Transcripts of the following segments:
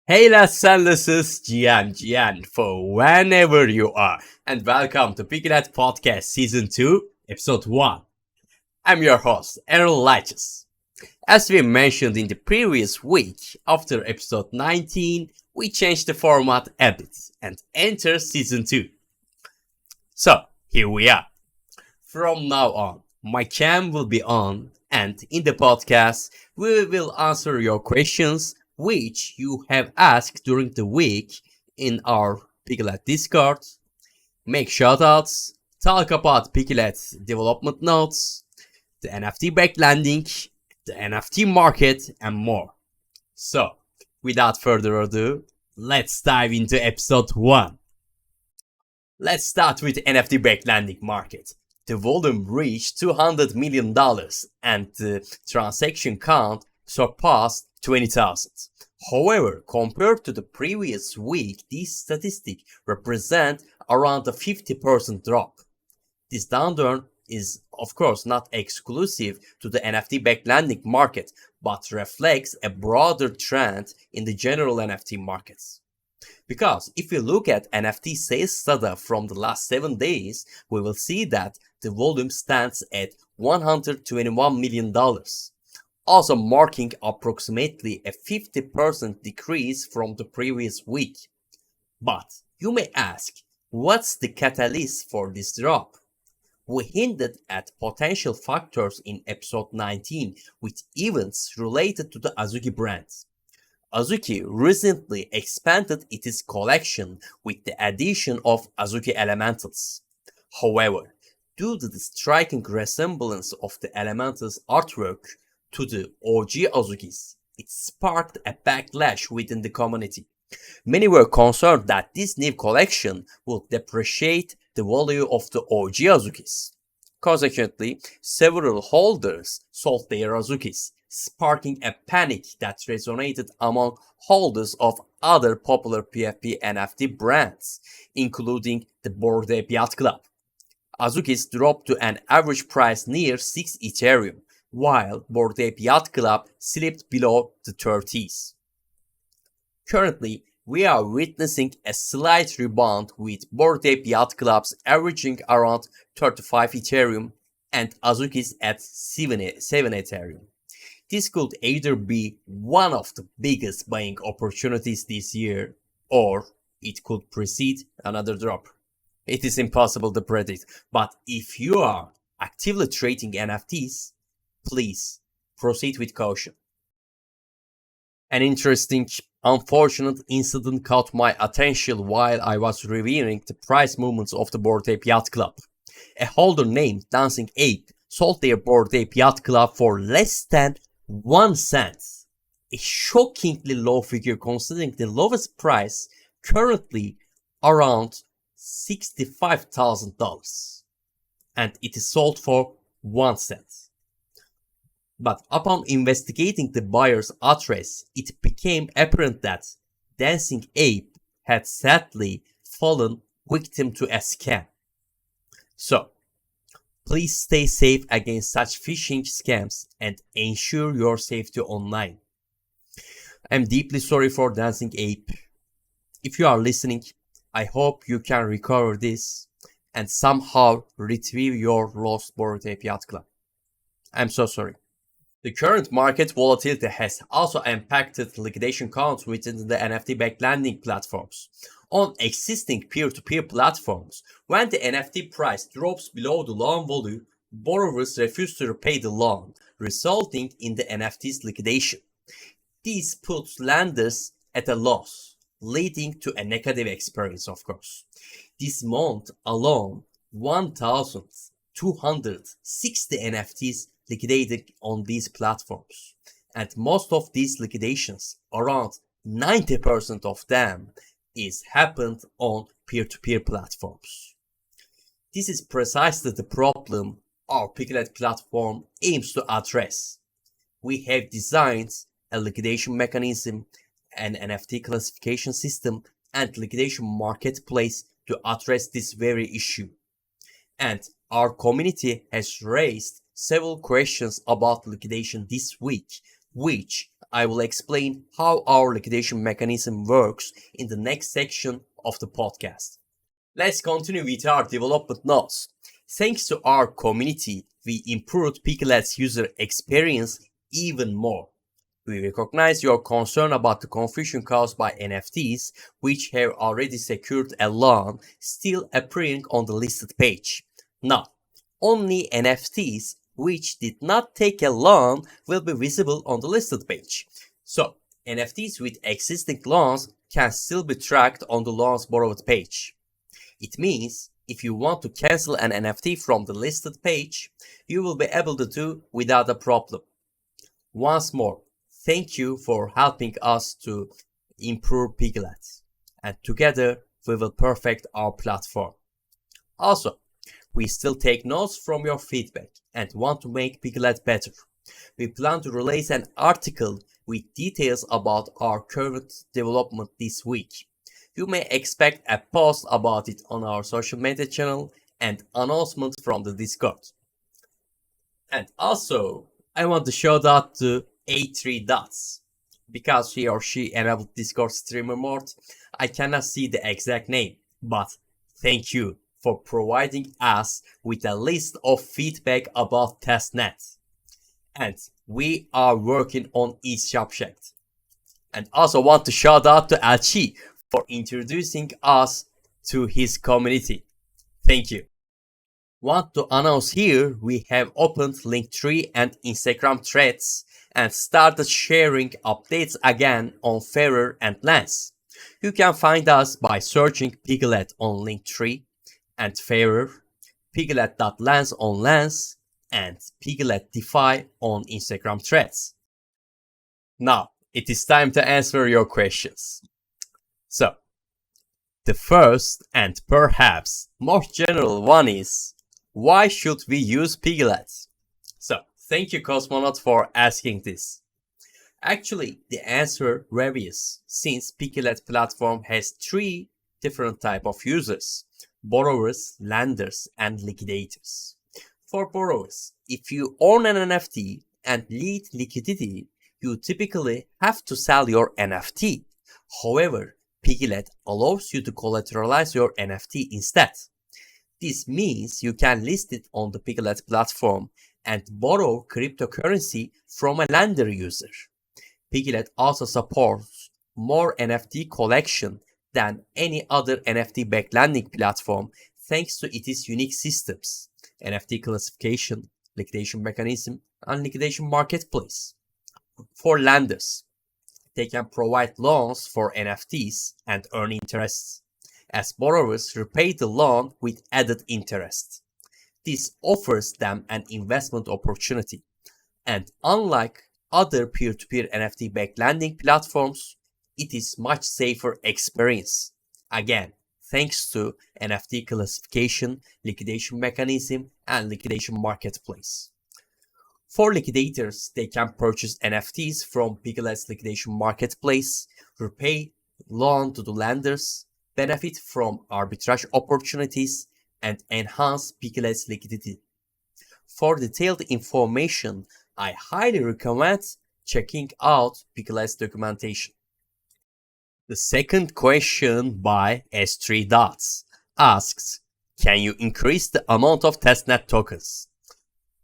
Hey lads and this is Gian for whenever you are, and welcome to Piggylet Podcast Season 2, Episode 1. I'm your host, Errol Latches. As we mentioned in the previous week, after Episode 19, we changed the format a bit and enter Season 2. So, here we are. From now on, my cam will be on, and in the podcast, we will answer your questions which you have asked during the week in our Piggylet Discord, make shoutouts, talk about Piggylet's development notes, the NFT-Backed Lending, the NFT market, and more. So, without further ado, let's dive into episode 1. Let's start with the NFT-Backed Lending market. The volume reached $200 million and the transaction count surpassed 20,000. However, compared to the previous week, these statistics represent around a 50% drop. This downturn is, of course, not exclusive to the NFT-backed lending market, but reflects a broader trend in the general NFT markets. Because if we look at NFT sales data from the last 7 days, we will see that the volume stands at $121 million. Also marking approximately a 50% decrease from the previous week. But you may ask, what's the catalyst for this drop? We hinted at potential factors in episode 19 with events related to the Azuki brand. Azuki recently expanded its collection with the addition of Azuki Elementals. However, due to the striking resemblance of the Elementals artwork to the OG Azukis, it sparked a backlash within the community. Many were concerned that this new collection would depreciate the value of the OG Azukis. Consequently, several holders sold their Azukis, sparking a panic that resonated among holders of other popular PFP NFT brands, including the Bored Ape Yacht Club. Azukis dropped to an average price near 6 Ethereum, while Bored Ape Yacht Club slipped below the 30s. Currently, we are witnessing a slight rebound with Bored Ape Yacht Clubs averaging around 35 Ethereum and Azuki's at 7 Ethereum. This could either be one of the biggest buying opportunities this year, or it could precede another drop. It is impossible to predict, but if you are actively trading NFTs, please proceed with caution. An interesting, unfortunate incident caught my attention while I was reviewing the price movements of the Bored Ape Yacht Club. A holder named Dancing Ape sold their Bored Ape Yacht Club for less than 1 cent. A shockingly low figure considering the lowest price currently around $65,000. And it is sold for 1 cent. But upon investigating the buyer's address, it became apparent that Dancing Ape had sadly fallen victim to a scam. So, please stay safe against such phishing scams and ensure your safety online. I'm deeply sorry for Dancing Ape. If you are listening, I hope you can recover this and somehow retrieve your lost Bored Ape Yacht Club. I'm so sorry. The current market volatility has also impacted liquidation counts within the NFT-backed lending platforms. On existing peer-to-peer platforms, when the NFT price drops below the loan value, borrowers refuse to repay the loan, resulting in the NFT's liquidation. This puts lenders at a loss, leading to a negative experience, of course. This month alone, 1,260 NFTs liquidated on these platforms, and most of these liquidations, around 90% of them, is happened on peer-to-peer platforms. This is precisely the problem our Piggylet platform aims to address. We have designed a liquidation mechanism, an NFT classification system, and liquidation marketplace to address this very issue. And our community has raised several questions about liquidation this week, which I will explain how our liquidation mechanism works in the next section of the podcast. Let's continue with our development notes. Thanks to our community, we improved Piggylet's user experience even more. We recognize your concern about the confusion caused by NFTs, which have already secured a loan, still appearing on the listed page. Now, only NFTs which did not take a loan will be visible on the listed page. So, NFTs with existing loans can still be tracked on the loans borrowed page. It means if you want to cancel an NFT from the listed page, you will be able to do without a problem. Once more, thank you for helping us to improve Piggylet, and together we will perfect our platform. Also, we still take notes from your feedback and want to make Piggylet better. We plan to release an article with details about our current development this week. You may expect a post about it on our social media channel and announcement from the Discord. And also, I want to shout out to A3Dots. Because he or she enabled Discord streamer mode, I cannot see the exact name, but thank you for providing us with a list of feedback about testnet. And we are working on each subject. And also want to shout out to Alchi for introducing us to his community. Thank you. Want to announce here we have opened Linktree and Instagram threads and started sharing updates again on Fairer and Lens. You can find us by searching Piggylet on Linktree and Fairer, Piggylet.lens on Lens, and Piggylet DeFi on Instagram threads. Now, it is time to answer your questions. So, the first and perhaps most general one is, why should we use Piggylet? So, thank you Cosmonaut for asking this. Actually, the answer varies since Piggylet platform has three different types of users: borrowers, lenders, and liquidators. For borrowers, if you own an NFT and need liquidity, you typically have to sell your NFT. However, Piggylet allows you to collateralize your NFT instead. This means you can list it on the Piggylet platform and borrow cryptocurrency from a lender user. Piggylet also supports more NFT collection than any other NFT-backed lending platform thanks to its unique systems: NFT classification, liquidation mechanism, and liquidation marketplace. For lenders, they can provide loans for NFTs and earn interest, as borrowers repay the loan with added interest. This offers them an investment opportunity, and unlike other peer-to-peer NFT-backed lending platforms, it is much safer experience. Again, thanks to NFT classification, liquidation mechanism, and liquidation marketplace. For liquidators, they can purchase NFTs from Piggylet's liquidation marketplace, repay loan to the lenders, benefit from arbitrage opportunities, and enhance Piggylet's liquidity. For detailed information, I highly recommend checking out Piggylet's documentation. The second question by S3Dots asks, can you increase the amount of testnet tokens?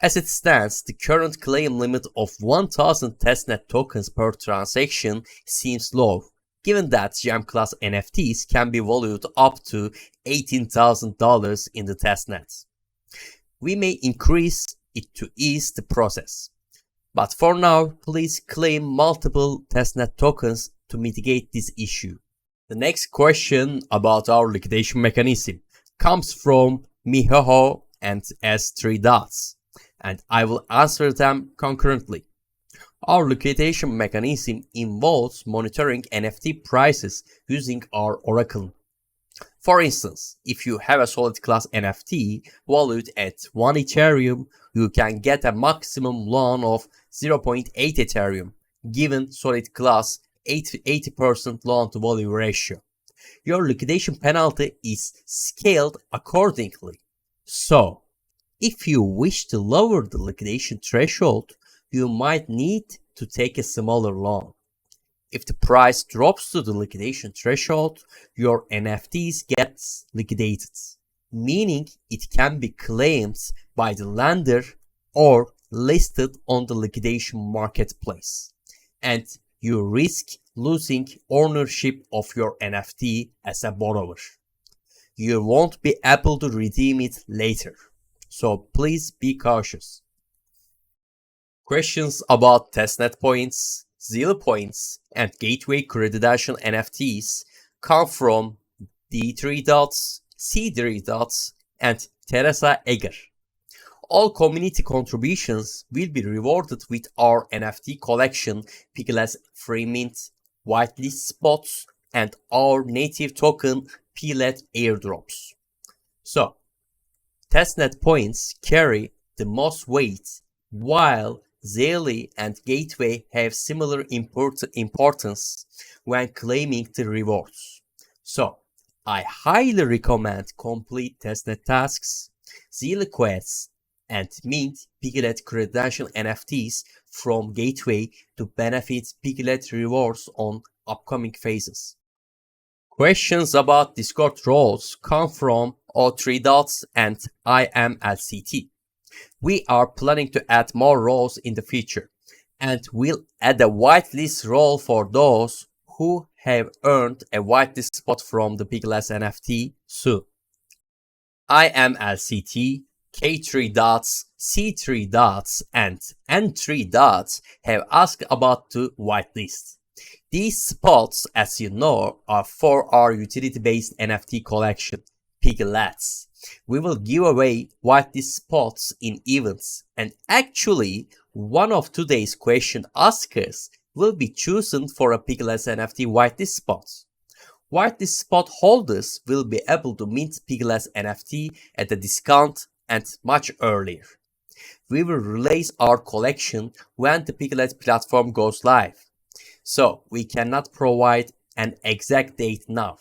As it stands, the current claim limit of 1000 testnet tokens per transaction seems low, given that gem class NFTs can be valued up to $18,000 in the testnet. We may increase it to ease the process. But for now, please claim multiple testnet tokens to mitigate this issue. The next question about our liquidation mechanism comes from Mihoho and S3Dots, and I will answer them concurrently. Our liquidation mechanism involves monitoring NFT prices using our Oracle. For instance, if you have a solid class NFT valued at 1 Ethereum, you can get a maximum loan of 0.8 Ethereum, given solid class 80% loan to value ratio. Your liquidation penalty is scaled accordingly. So, if you wish to lower the liquidation threshold, you might need to take a smaller loan. If the price drops to the liquidation threshold, your NFTs gets liquidated, meaning it can be claimed by the lender or listed on the liquidation marketplace, and you risk losing ownership of your NFT as a borrower. You won't be able to redeem it later, so please be cautious. Questions about testnet points, Zilla points, and gateway credential NFTs come from D3 Dots, C3 Dots, and Teresa Eger. All community contributions will be rewarded with our NFT collection, Piggylet Free Mint, Whitelist spots, and our native token, Piggylet airdrops. So, testnet points carry the most weight, while Zilla and Gateway have similar importance when claiming the rewards. So, I highly recommend complete testnet tasks, Zilla quests, and mint Piggylet credential NFTs from Gateway to benefit Piggylet rewards on upcoming phases. Questions about Discord roles come from O3 Dots and IMLCT. We are planning to add more roles in the future, and we'll add a whitelist role for those who have earned a whitelist spot from the Piggylet NFT soon. IMLCT, K3 Dots, C3 Dots, and N3 Dots have asked about the whitelist. These spots, as you know, are for our utility-based NFT collection, Piggylads. We will give away whitelist spots in events, and actually, one of today's question askers will be chosen for a Piggylet NFT whitelist spot. Whitelist spot holders will be able to mint Piggylet NFT at a discount and much earlier. We will release our collection when the Piggylet platform goes live, so we cannot provide an exact date now.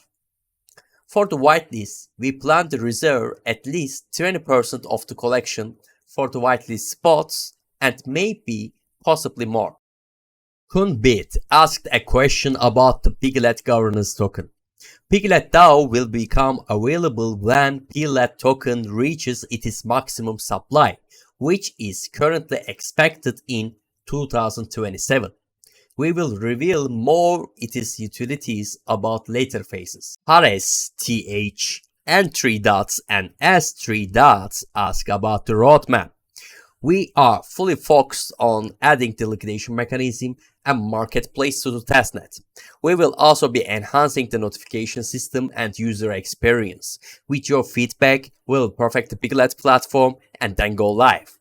For the whitelist, we plan to reserve at least 20% of the collection for the whitelist spots and maybe possibly more. Kunbit asked a question about the Piggylet governance token. Piggylet DAO will become available when Piggylet token reaches its maximum supply, which is currently expected in 2027. We will reveal more its utilities about later phases. Hares, TH, N3 Dots, and S3 Dots ask about the roadmap. We are fully focused on adding the liquidation mechanism and marketplace to the testnet. We will also be enhancing the notification system and user experience. With your feedback, we will perfect the Piggylet platform and then go live,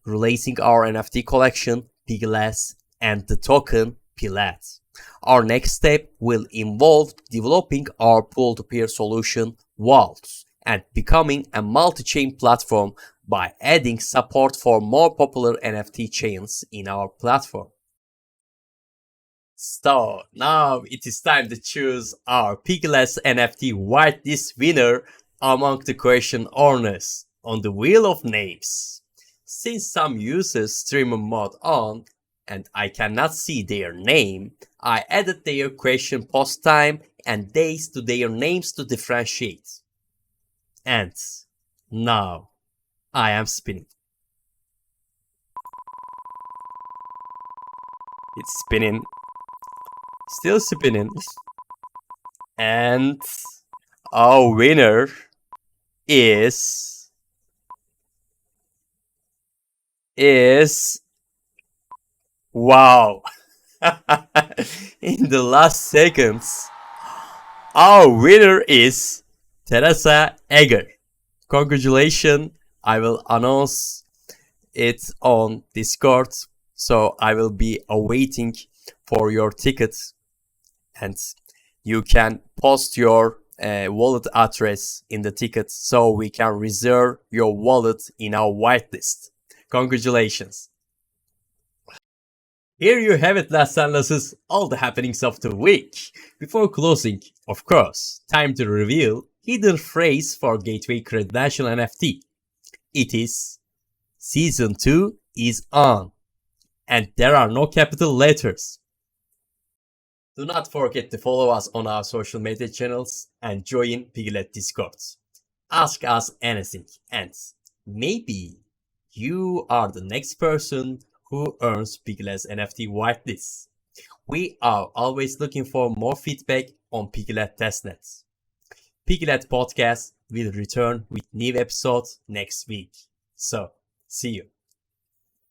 releasing our NFT collection, Piggylads, and the token, Piggylads. Our next step will involve developing our peer-to-peer solution, Vaults, and becoming a multi-chain platform by adding support for more popular NFT chains in our platform. So now it is time to choose our Piggylet NFT whitelist winner among the question owners on the wheel of names. Since some users streamer mode on and I cannot see their name, I added their question post time and days to their names to differentiate. And now I am spinning. It's spinning. Still spinning. And our winner is wow. In the last seconds, our winner is Teresa Eger. Congratulations. I will announce it on Discord, so I will be awaiting for your tickets, and you can post your wallet address in the ticket so we can reserve your wallet in our whitelist. Congratulations. Here you have it, last and lasses, all the happenings of the week. Before closing, of course, time to reveal hidden phrase for Gateway Credential NFT. It is Season 2 is on. and there are no capital letters. Do not forget to follow us on our social media channels and join Piggylet Discords. Ask us anything, and maybe you are the next person who earns Piggylet's NFT whitelist. We are always looking for more feedback on Piggylet testnets. Piggylet Podcast will return with new episodes next week. So, see you.